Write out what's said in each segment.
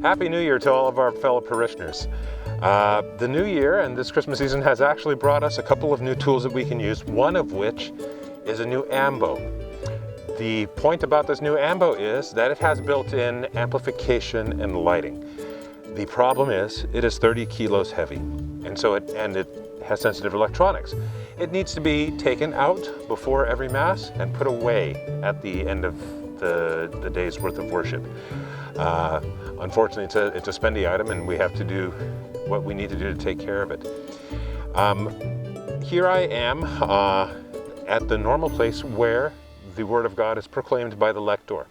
Happy New Year to all of our fellow parishioners. The new year and this Christmas season has actually brought us a couple of new tools that we can use, one of which is a new ambo. The point about this new ambo is that it has built-in amplification and lighting. The problem is it is 30 kilos heavy, and it has sensitive electronics. It needs to be taken out before every Mass and put away at the end of the day's worth of worship. Unfortunately, it's a spendy item, and we have to do what we need to do to take care of it. Here I am at the normal place where the Word of God is proclaimed by the lector.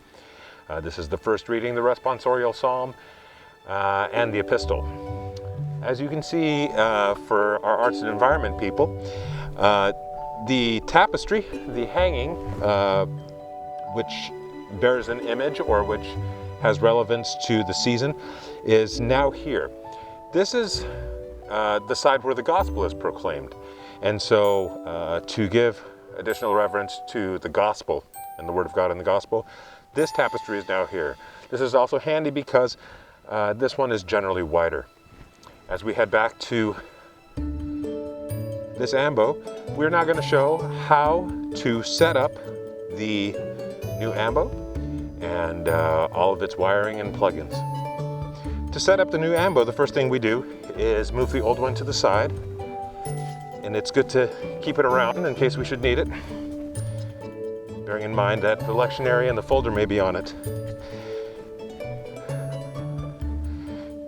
This is the first reading, the responsorial psalm, and the epistle. As you can see, for our arts and environment people, the tapestry, the hanging, which bears an image or which has relevance to the season, is now here. This is the side where the gospel is proclaimed. And so to give additional reverence to the gospel and the Word of God in the gospel, this tapestry is now here. This is also handy because this one is generally wider. As we head back to this ambo, we're now going to show how to set up the new ambo and all of its wiring and plugins. To set up the new ambo, the first thing we do is move the old one to the side, and it's good to keep it around in case we should need it, bearing in mind that the lectionary and the folder may be on it.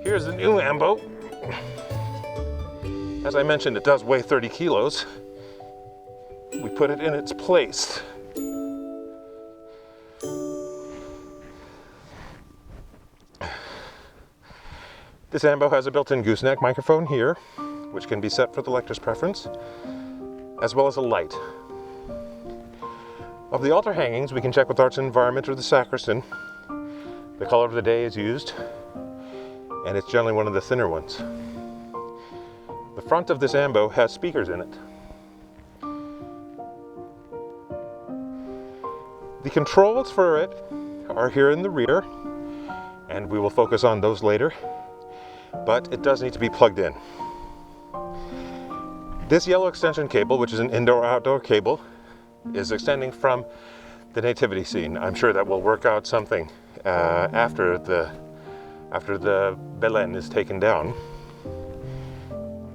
Here's the new ambo. As I mentioned, it does weigh 30 kilos. We put it in its place. This ambo has a built-in gooseneck microphone here, which can be set for the lector's preference, as well as a light. Of the altar hangings, we can check with Arts and Environment or the sacristan. The color of the day is used, and it's generally one of the thinner ones. The front of this ambo has speakers in it. The controls for it are here in the rear, and we will focus on those later, but it does need to be plugged in. This yellow extension cable, which is an indoor-outdoor cable, is extending from the nativity scene. I'm sure that will work out something after the Belen is taken down.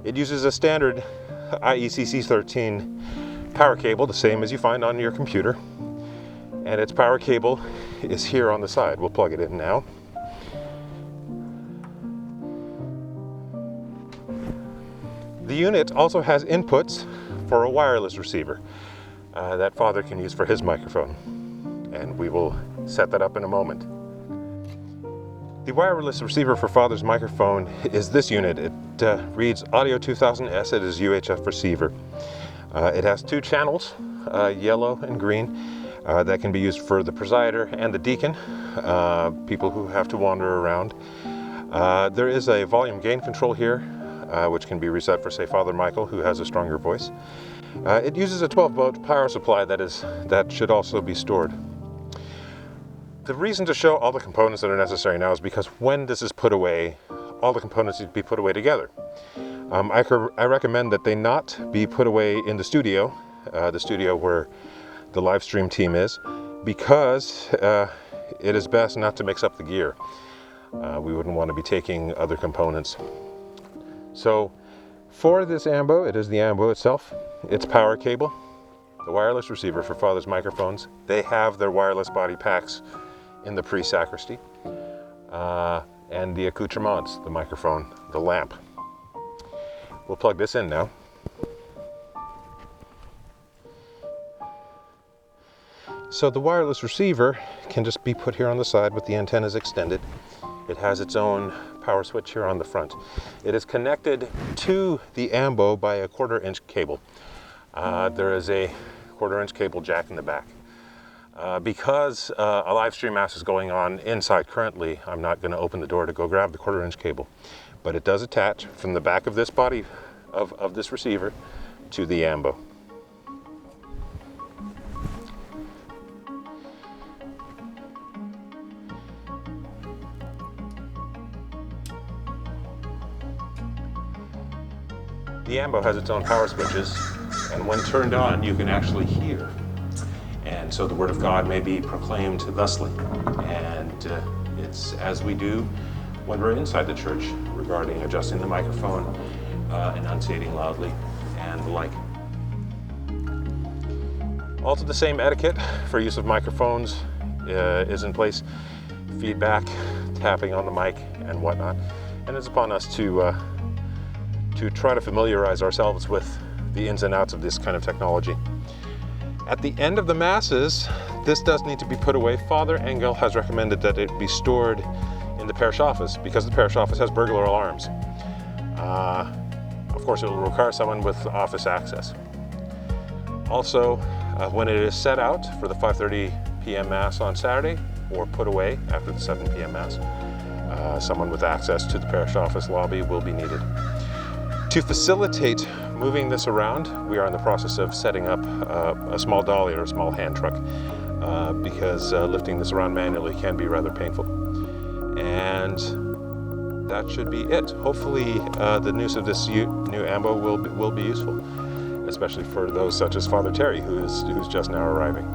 It uses a standard IECC13 power cable, the same as you find on your computer, and its power cable is here on the side. We'll plug it in now. The unit also has inputs for a wireless receiver that Father can use for his microphone, and we will set that up in a moment. The wireless receiver for Father's microphone is this unit. It reads Audio 2000S. It is UHF receiver. It has two channels, yellow and green, that can be used for the presider and the deacon, people who have to wander around. There is a volume gain control here, which can be reset for, say, Father Michael, who has a stronger voice. It uses a 12-volt power supply that should also be stored. The reason to show all the components that are necessary now is because when this is put away, all the components need to be put away together. I recommend that they not be put away in the studio where the live stream team is, because it is best not to mix up the gear. We wouldn't want to be taking other components. So for this ambo, it is the ambo itself, its power cable, the wireless receiver for Father's microphones. They have their wireless body packs in the pre-sacristy, and the accoutrements, the microphone, the lamp. We'll plug this in now. So the wireless receiver can just be put here on the side with the antennas extended. It has its own power switch here on the front. It is connected to the ambo by a 1/4-inch cable. There is a 1/4-inch cable jack in the back. Because a live stream Mass is going on inside currently, I'm not going to open the door to go grab the 1/4-inch cable, but it does attach from the back of this body of this receiver to the ambo. The ambo has its own power switches, and when turned on, you can actually hear. And so the Word of God may be proclaimed thusly. And it's as we do when we're inside the church regarding adjusting the microphone, enunciating loudly, and the like. Also, the same etiquette for use of microphones is in place. Feedback, tapping on the mic, and whatnot. And it's upon us to try to familiarize ourselves with the ins and outs of this kind of technology. At the end of the Masses, this does need to be put away. Father Engel has recommended that it be stored in the parish office because the parish office has burglar alarms. Of course, it will require someone with office access. Also, when it is set out for the 5:30 p.m. Mass on Saturday, or put away after the 7 p.m. Mass, someone with access to the parish office lobby will be needed. To facilitate moving this around, we are in the process of setting up a small dolly or a small hand truck because lifting this around manually can be rather painful. And that should be it. Hopefully the news of this new ambo will be useful, especially for those such as Father Terry, who's just now arriving.